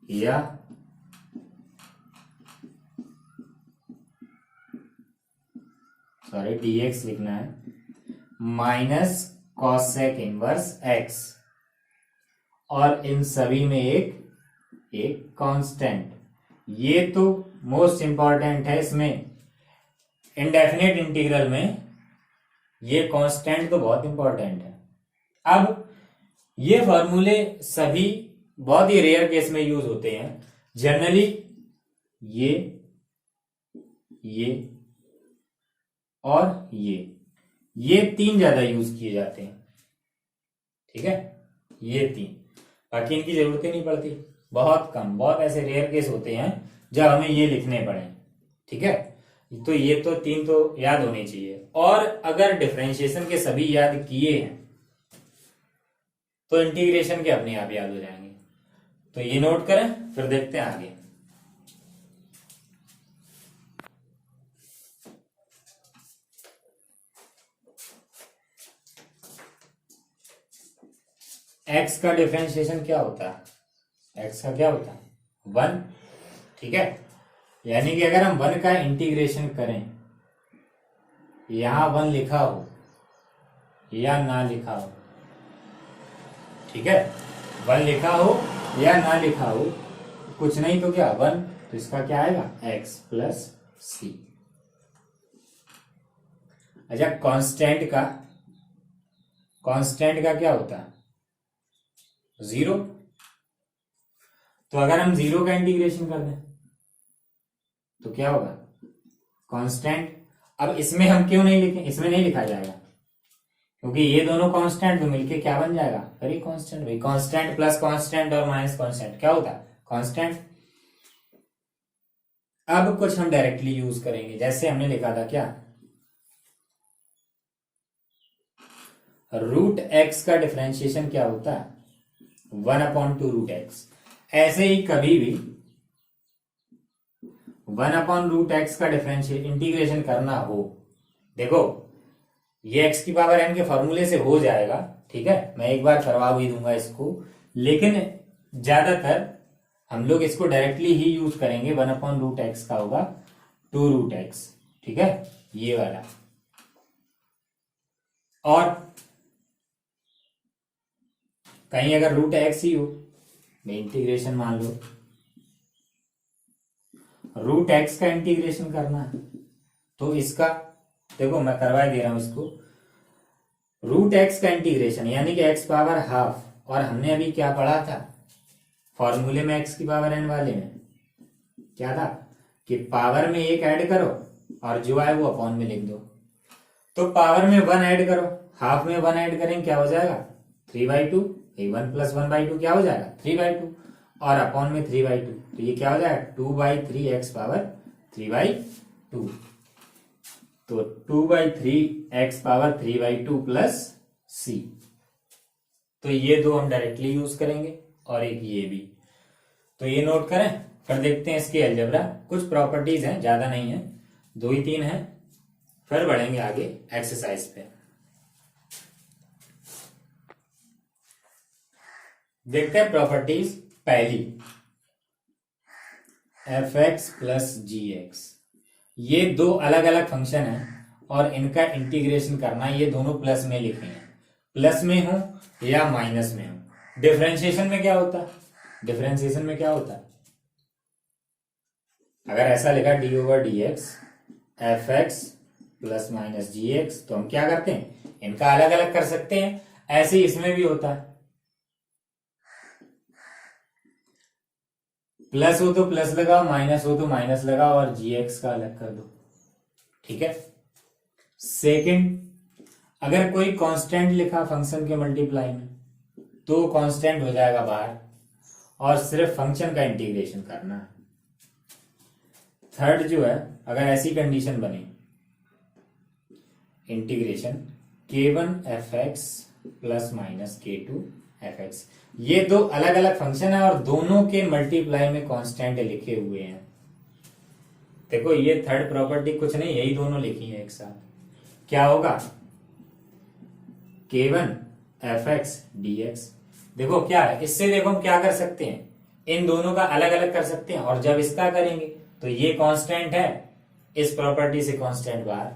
या dx लिखना है, माइनस कॉसेक इनवर्स एक्स, और इन सभी में एक कांस्टेंट। ये तो मोस्ट इंपॉर्टेंट है, इसमें इनडेफिनेट इंटीग्रल में ये कांस्टेंट तो बहुत इंपॉर्टेंट है। अब ये फॉर्मूले सभी बहुत ही रेयर केस में यूज होते हैं। जनरली ये और ये तीन ज्यादा यूज किए जाते हैं, ठीक है, ये तीन, बाकी इनकी जरूरत ही नहीं पड़ती, बहुत कम, बहुत ऐसे रेयर केस होते हैं जब हमें ये लिखने पड़े, ठीक है। तो ये तो तीन तो याद होने चाहिए, और अगर डिफरेंशिएशन के सभी याद किए हैं तो इंटीग्रेशन के अपने आप याद हो जाएंगे। तो ये नोट करें, फिर देखते हैं आगे। एक्स का डिफरेंशिएशन क्या होता है? एक्स का क्या होता है? 1, ठीक है। यानी कि अगर हम 1 का इंटीग्रेशन करें, यहां 1 लिखा हो या ना लिखा हो, ठीक है, 1 लिखा हो या ना लिखा हो, कुछ नहीं तो क्या 1, तो इसका क्या आएगा? x प्लस सी। अच्छा, कांस्टेंट का क्या होता है? 0। तो अगर हम 0 का इंटीग्रेशन कर दें तो क्या होगा? कांस्टेंट। अब इसमें हम क्यों नहीं लिखें? इसमें नहीं लिखा जाएगा क्योंकि ये दोनों कांस्टेंट तो मिलके क्या बन जाएगा? अरे कांस्टेंट भाई, कांस्टेंट प्लस कांस्टेंट और माइनस कांस्टेंट क्या होता है? कांस्टेंट। अब कुछ हम डायरेक्टली यूज करेंगे, जैसे हमने लिखा था क्या, रूट एक्स का डिफरेंशिएशन क्या होता है? 1/2 रूट एक्स। ऐसे ही कभी भी 1/√x का डिफरेंशियल इंटीग्रेशन करना हो, देखो ये x की पावर n के फॉर्मूले से हो जाएगा, ठीक है, मैं एक बार करवा भी दूंगा इसको, लेकिन ज्यादातर हम लोग इसको डायरेक्टली ही यूज करेंगे। 1/√x का होगा 2√x, ठीक है, ये वाला। और कहीं अगर √x ही हो, इंटीग्रेशन मान लो √x का इंटीग्रेशन करना है, तो इसका देखो मैं करवा दे रहा हूं इसको। √x का इंटीग्रेशन यानी कि x पावर हाफ, और हमने अभी क्या पढ़ा था फॉर्मूले में, x की पावर n वाले में क्या था कि पावर में 1 ऐड करो और जो आए वो अपॉन में लिख दो। तो पावर में 1 ऐड करो, हाफ में 1 ऐड करेंगे, क्या हो जाएगा? 3/2। 1 + 1/2 क्या हो जाएगा? 3/2, और अपॉन में 3/2, तो ये क्या हो जाएगा? 2/3 x पावर 3/2। तो 2/3 x पावर 3/2 प्लस c। तो ये दो हम डायरेक्टली यूज करेंगे, और एक ये भी। तो ये नोट करें, फिर देखते हैं इसकी अलजेब्रा। कुछ प्रॉपर्टीज हैं, ज्यादा नहीं है, 2 ही 3 हैं, फिर बढ़ेंगे आगे एक्सरसाइज पे। देखते हैं प्रॉपर्टीज। पहली, fx प्लस gx, ये दो अलग अलग फंक्शन हैं और इनका इंटीग्रेशन करना, ये दोनों प्लस में लिखे हैं, प्लस में हो या माइनस में हो। डिफरेंशिएशन में क्या होता है? डिफरेंशिएशन में क्या होता है? अगर ऐसा लिखा d/dx fx plus minus gx, तो हम क्या करते हैं? इनका अलग अलग कर सकते हैं। ऐसे ही इसमें भी होता है, प्लस हो तो प्लस लगाओ, माइनस हो तो माइनस लगाओ, और gx का अलग कर दो, ठीक है। सेकंड, अगर कोई कांस्टेंट लिखा फंक्शन के मल्टीप्लाई में, तो कांस्टेंट हो जाएगा बाहर, और सिर्फ फंक्शन का इंटीग्रेशन करना है। थर्ड जो है, अगर ऐसी कंडीशन बने, integration k1 fx plus minus k2 fx, ये दो अलग अलग फंक्शन है और दोनों के मल्टीप्लाई में कांस्टेंट लिखे हुए हैं। देखो ये थर्ड प्रॉपर्टी कुछ नहीं, यही दोनों लिखी है एक साथ। क्या होगा? k1 fx dx। देखो क्या है, इससे देखो हम क्या कर सकते हैं, इन दोनों का अलग अलग कर सकते हैं, और जब इसका करेंगे तो ये कांस्टेंट है, इस प्रॉपर्टी से कांस्टेंट बाहर,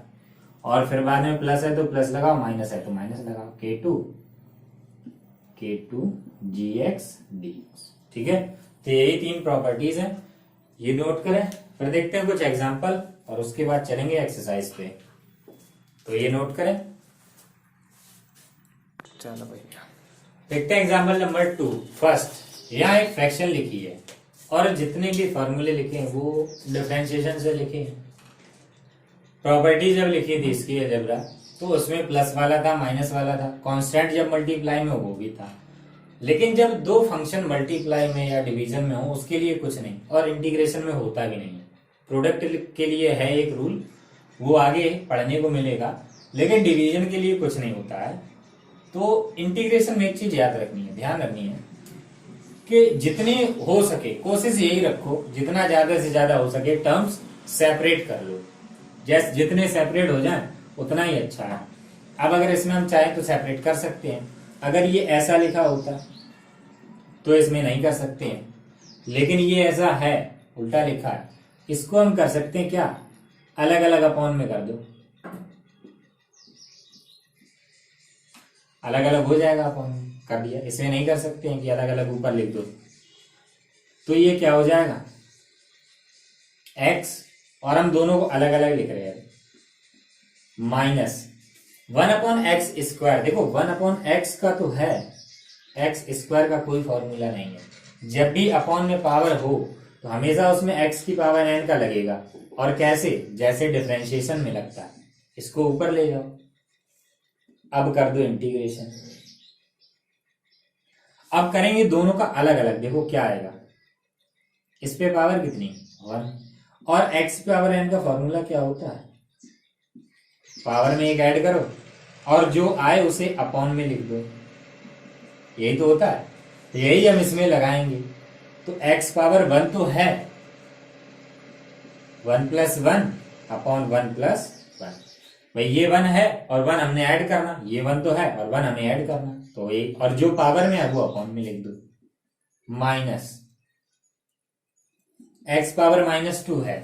और फिर बाद में प्लस है तो प्लस लगाओ, माइनस है तो माइनस लगाओ, k2 gx dx, ठीक है। तो यही 3 प्रॉपर्टीज हैं, ये नोट करें। फिर देखते हैं कुछ एग्जांपल, और उसके बाद चलेंगे एक्सरसाइज पे। तो ये नोट करें, चलो भैया। देखते हैं एग्जाम्पल नंबर 2। फर्स्ट, यहाँ एक फ्रैक्शन लिखी है और जितने भी फॉर्मूले लिखे हैं वो डिफरेंशिएशन से लिखे हैं। प्रॉपर्टी जब लिखी थी इसकी अलजेब्रा तो उसमें प्लस वाला था, माइनस वाला था। कांस्टेंट जब मल्टीप्लाई में वो भी था। लेकिन जब दो फंक्शन मल्टीप्लाई में या डिवीजन में हो उसके लिए कुछ नहीं, और इंटीग्रेशन में होता भी नहीं है। प्रोडक्ट के लिए है एक रूल, वो आगे पढ़ने को मिलेगा, लेकिन डिवीजन के लिए कुछ नहीं होता है। तो इंटीग्रेशन में एक चीज याद रखनी है, ध्यान रखनी है कि जितने हो सके कोशिश यही रखो, जितना ज्यादा से ज्यादा हो सके टर्म्स सेपरेट कर लो। जैसे जितने सेपरेट हो जाए उतना ही अच्छा है। अब अगर इसमें हम चाहें तो सेपरेट कर सकते हैं। अगर ये ऐसा लिखा होता तो इसमें नहीं कर सकते हैं, लेकिन ये ऐसा है, उल्टा लिखा है, इसको हम कर सकते हैं क्या, अलग अलग अपॉन में कर दो, अलग अलग हो जाएगा, अपॉन में कर दिया। इसमें नहीं कर सकते हैं कि अलग अलग ऊपर लिख दो, तो ये क्या हो जाएगा x, और हम दोनों को अलग अलग लिख रहे हैं, माइनस 1/x²। देखो 1/x का तो है, x² का कोई फॉर्मूला नहीं है। जब भी अपॉन में पावर हो तो हमेशा उसमें x की पावर n का लगेगा। और कैसे, जैसे डिफरेंशिएशन में लगता है। इसको ऊपर ले जाओ, अब कर दो इंटीग्रेशन। अब करेंगे दोनों का अलग अलग, देखो क्या आएगा। इस पे पावर कितनी, 1, और x पावर n का फॉर्मूला क्या होता है, पावर में एक ऐड करो और जो आए उसे अपॉन में लिख दो, यही तो होता है। तो यही हम इसमें लगाएंगे। तो x पावर 1 तो है, 1 + 1 अपॉन 1 + 1। भाई ये 1 है और 1 हमने ऐड करना, ये 1 तो है और 1 हमें ऐड करना, तो ये, और जो पावर में है वो अपॉन में लिख दो। माइनस x पावर -2 है,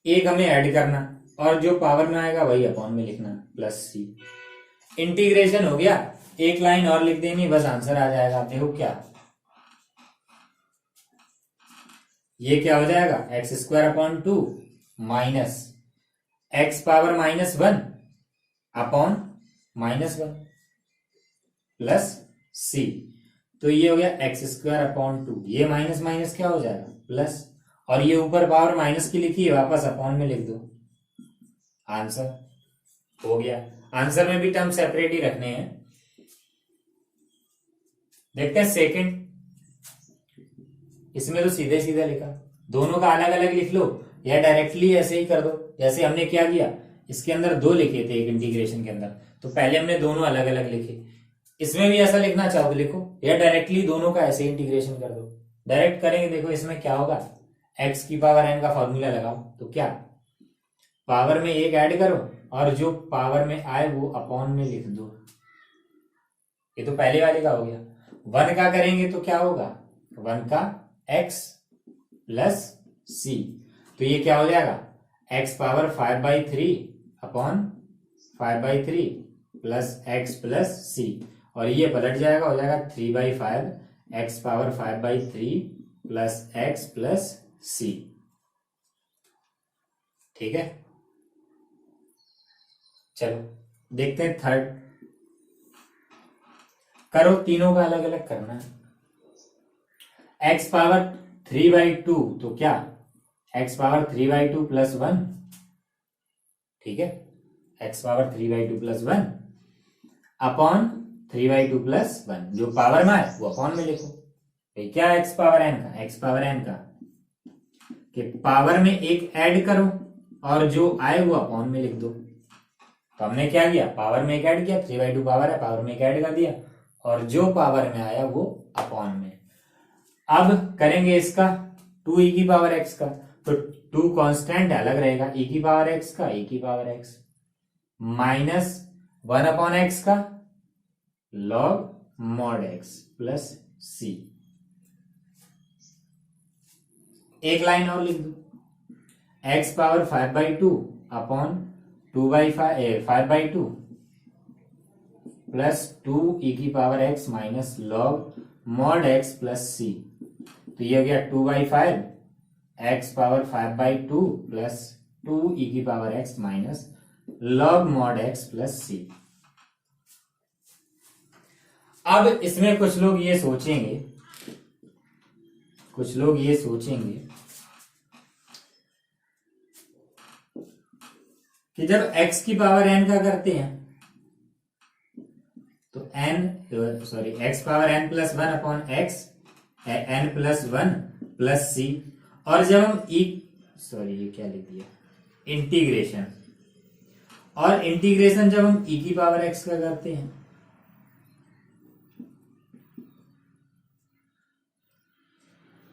एक हमें ऐड करना और जो पावर में आएगा वही अपॉन में लिखना, +c। इंटीग्रेशन हो गया, एक लाइन और लिख देनी, बस आंसर आ जाएगा। देखो क्या, ये क्या हो जाएगा, x² / 2 minus x power -1 upon -1 plus c। तो ये हो गया x² / 2, ये माइनस माइनस क्या हो जाएगा, प्लस, और ये ऊपर पावर माइनस की लिखी है, वापस अपॉन में लिख दो, आंसर हो गया। आंसर में भी टर्म सेपरेट ही रखने हैं। देखते हैं सेकंड, इसमें तो सीधे सीधे लिखा, दोनों का अलग अलग लिख लो या डायरेक्टली ऐसे ही कर दो। जैसे हमने क्या किया, इसके अंदर 2 लिखे थे एक इंटीग्रेशन के अंदर, तो पहले हमने दोनों अलग अलग लिखे। इसमें भी ऐसा लिखना चाहो तो लिखो, या डायरेक्टली दोनों का ऐसे इंटीग्रेशन कर दो। डायरेक्ट करेंगे, देखो इसमें क्या होगा, x की पावर n का फॉर्मूला लगाओ, तो क्या, पावर में एक ऐड करो और जो पावर में आए वो अपॉन में लिख दो। ये तो पहले वाले का हो गया। 1 का करेंगे तो क्या होगा, 1 का x प्लस c, तो ये क्या हो जाएगा, x power 5/3 upon 5/3 plus x plus c, और ये पलट जाएगा, हो जाएगा 3/5 x power 5/3 plus x plus c। ठीक है, चलो देखते हैं थर्ड। करो, तीनों का अलग अलग करना है। x पावर 3/2 तो क्या, x पावर 3/2 प्लस 1, ठीक है, x power 3/2 plus 1 upon 3/2 plus 1, जो पावर में है वो अपॉन में लिखो। तो क्या x पावर n का, x पावर n का कि पावर में एक ऐड करो और जो आए वो अपॉन में लिख दो। तो हमने क्या किया, पावर में एक ऐड किया, 3/2 पावर है, पावर में एक ऐड कर दिया, और जो पावर में आया वो अपॉन में। अब करेंगे इसका 2e की पावर x का, तो 2 कांस्टेंट अलग रहेगा, e की पावर x का, e की पावर x माइनस 1/x का log mod x plus c। एक लाइन और लिख दो, x power 5/2 upon 5/2 plus 2e की power x minus log mod x plus c। तो ये हो गया 2/5 x पावर 5/2 प्लस 2e की power x minus log mod x plus c। अब इसमें कुछ लोग ये सोचेंगे कि जब x की पावर n का करते हैं तो x power n plus one upon x n plus one plus c, और जब हम ये क्या लिख दिया, इंटीग्रेशन, और इंटीग्रेशन जब हम e की पावर x का करते हैं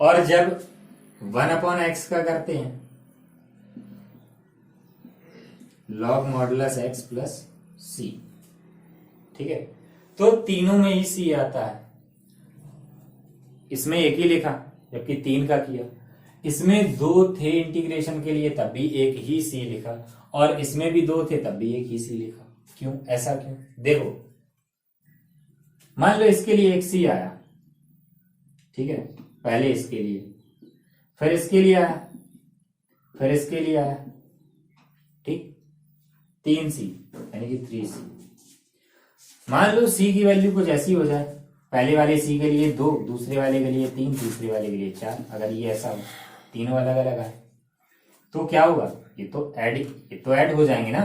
और जब वन अपॉन एक्स का करते हैं लॉग मॉडुलस x प्लस सी। ठीक है, तो तीनों में ही सी आता है। इसमें एक ही लिखा जबकि तीन का किया, इसमें दो थे इंटीग्रेशन के लिए तब भी एक ही सी लिखा, और इसमें भी दो थे तब भी एक ही सी लिखा। क्यों, ऐसा क्यों? देखो, मान लो इसके लिए एक सी आया, ठीक है, पहले इसके लिए, फिर इसके लिए आया, फिर इसके लिए आया, ठीक, 3C यानी कि 3C। मान लो C की वैल्यू कुछ ऐसी हो जाए, पहले वाले C के लिए 2, दूसरे वाले के लिए 3, तीसरे वाले के लिए 4, अगर ये ऐसा हो, तीनों अलग अलग आए, तो क्या होगा? ये तो ऐड हो जाएंगे ना।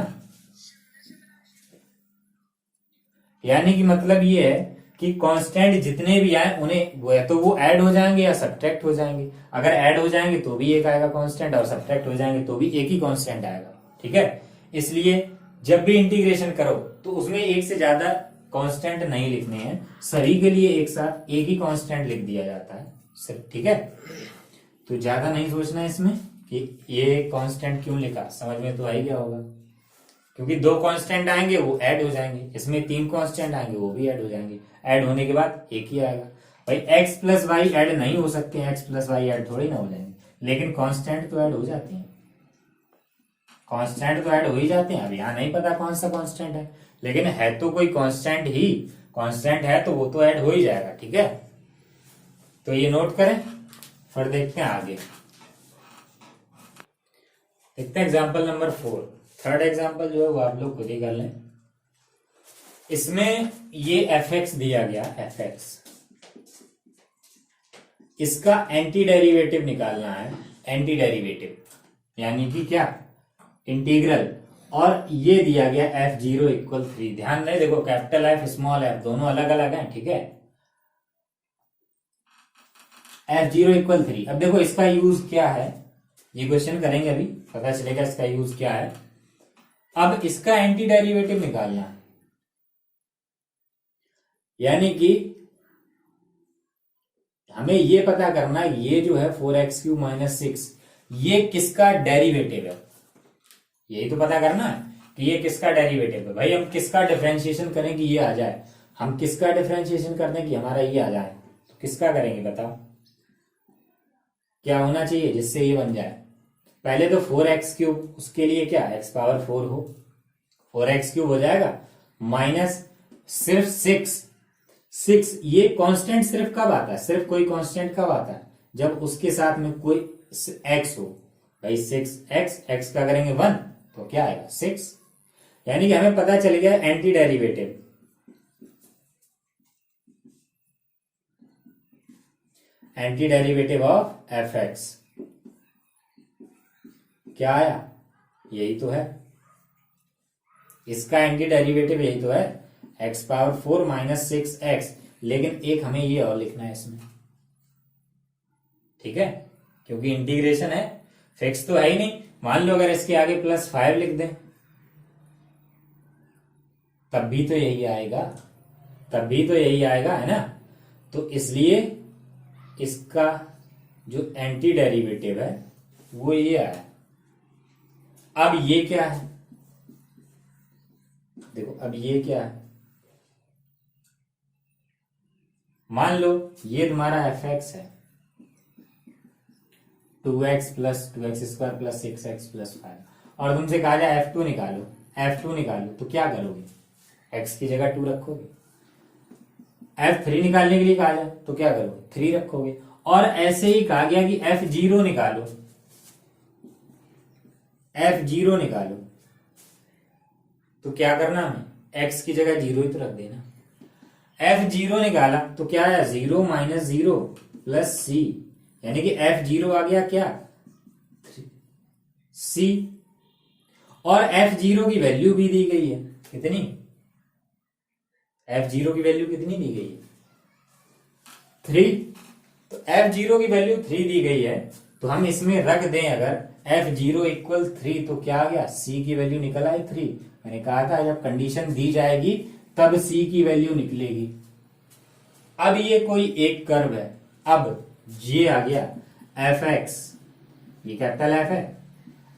यानी कि मतलब ये है कि कांस्टेंट जितने भी आए उन्हें या तो वो ऐड हो जाएंगे या सब्ट्रैक्ट हो जाएंगे। अगर ऐड हो जाएंगे तो भी एक आएगा कांस्टेंट, और सब्ट्रैक्ट हो जाएंगे तो भी एक ही कांस्टेंट आएगा। ठीक है, इसलिए जब भी इंटीग्रेशन करो तो उसमें एक से ज्यादा कांस्टेंट नहीं लिखने हैं, सभी के लिए एक साथ एक ही कांस्टेंट लिख दिया जाता है सिर्फ। ठीक है, तो ज्यादा नहीं सोचना है इसमें कि ये कांस्टेंट क्यों लिखा, समझ में तो आ ही गया होगा। क्योंकि दो कांस्टेंट आएंगे वो ऐड हो जाएंगे, इसमें 3 कांस्टेंट आएंगे वो भी ऐड हो जाएंगे, ऐड होने के बाद एक ही आएगा। भाई x प्लस वाई ऐड नहीं हो सकते हैं, x प्लस वाई ऐड थोड़ी ना हो जाएंगे, लेकिन कांस्टेंट तो ऐड हो जाते हैं, कांस्टेंट तो ऐड हो ही जाते हैं। अब यहाँ नहीं पता कौन सा कांस्टेंट है, लेकिन है तो कोई कांस्टेंट ही, कांस्टेंट है तो वो तो ऐड हो ही जाएगा। ठीक है, तो ये नोट करें, फिर देखते हैं आगे। देखते हैं एग्जाम्पल नंबर 4। थर्ड एग्जाम्पल जो है वो आप लोग खुद ही कर लें। इसमें ये fx दिया गया, fx, इसका एंटी डेरिवेटिव निकालना है। एंटी डेरिवेटिव यानी कि क्या, इंटीग्रल, और ये दिया गया f0 इक्वल 3। ध्यान रहे, देखो कैपिटल F स्मॉल f दोनों अलग अलग हैं। ठीक है, f0 इक्वल 3। अब देखो इसका यूज क्या है, ये क्वेश्चन करेंगे अभी, पता चलेगा इसका यूज क्या है। अब इसका एंटी डेरिवेटिव निकालना है, यानी कि हमें ये पता करना है ये जो है 4x³ माइनस 6, ये किसका डेरिवेटिव है, यही तो पता करना है कि ये किसका डेरिवेटिव है। भाई हम किसका डिफरेंशिएशन करें कि ये आ जाए, हम किसका डिफरेंशिएशन कर दें कि हमारा ये आ जाए, तो किसका करेंगे बताओ, क्या होना चाहिए जिससे ये बन जाए? पहले तो 4x³, उसके लिए क्या x पावर 4 हो, 4x³ हो जाएगा, माइनस सिर्फ 6, ये कांस्टेंट सिर्फ कब आता है, सिर्फ कोई कांस्टेंट कब आता है, जब उसके साथ में कोई x हो। भाई 6x का करेंगे 1 तो क्या आएगा 6। यानी कि हमें पता चल गया anti derivative, anti derivative of fx क्या आया, यही तो है, इसका एंटी डेरिवेटिव यही तो है, x पावर 4 माइनस 6x। लेकिन एक हमें ये और लिखना है इसमें, ठीक है, क्योंकि इंटीग्रेशन है, फिक्स तो है ही नहीं। मान लो अगर इसके आगे +5 लिख दें तब भी तो यही आएगा, तब भी तो यही आएगा, है ना। तो इसलिए इसका जो एंटी डेरिवेटिव है वो ये आया। अब ये क्या है, देखो अब ये क्या है, मान लो ये तुम्हारा fx है 2x plus 2x² plus 6x plus 5, और तुमसे कहा जाए f2 निकालो, f2 निकालो, तो क्या करोगे, x की जगह 2 रखोगे। f3 निकालने के लिए कहा जाए तो क्या करोगे, 3 रखोगे। और ऐसे ही कहा गया कि f0 निकालो, f0 निकालो, तो क्या करना हमें, x की जगह 0 ही तो रख देना। F0 निकाला तो क्या आया 0 माइनस 0 प्लस सी, यानी कि F0 आ गया क्या सी, और F0 की वैल्यू भी दी गई है कितनी, F0 की वैल्यू कितनी दी गई है 3। तो F0 की वैल्यू 3 दी गई है, तो हम इसमें रख दें अगर F0 इक्वल 3 तो क्या आ गया C की वैल्यू निकल आई 3। मैंने कहा था जब कंडीशन दी जाएगी तब C की वैल्यू निकलेगी। अब ये कोई एक कर्व है, अब ये आ गया fx, ये कैपिटल F है,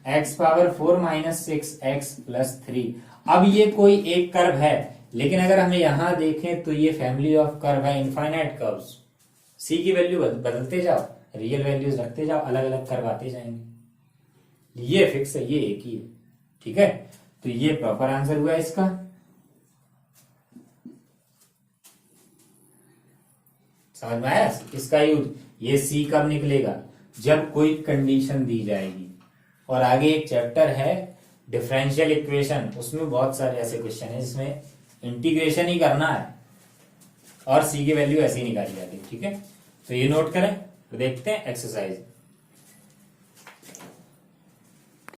x power 4 minus 6x plus 3। अब ये कोई एक कर्व है, लेकिन अगर हम यहां देखें तो ये फैमिली ऑफ कर्व है, इनफाइनाइट कर्व्स। C की वैल्यू बदलते जाओ, रियल वैल्यूज रखते जाओ, अलग अलग कर्व आते जाएंगे। ये फिक्स है, ये एक ही है, ठीक है। तो ये प्रॉपर आंसर हुआ इसका। समझ में आया इसका यूज। ये C कब निकलेगा, जब कोई कंडीशन दी जाएगी। और आगे एक चैप्टर है डिफरेंशियल इक्वेशन, उसमें बहुत सारे ऐसे क्वेश्चन है जिसमें इंटीग्रेशन ही करना है और C की वैल्यू ऐसे ही निकाली जाती है, ठीक है। तो ये नोट करें। तो देखते हैं एक्सरसाइज।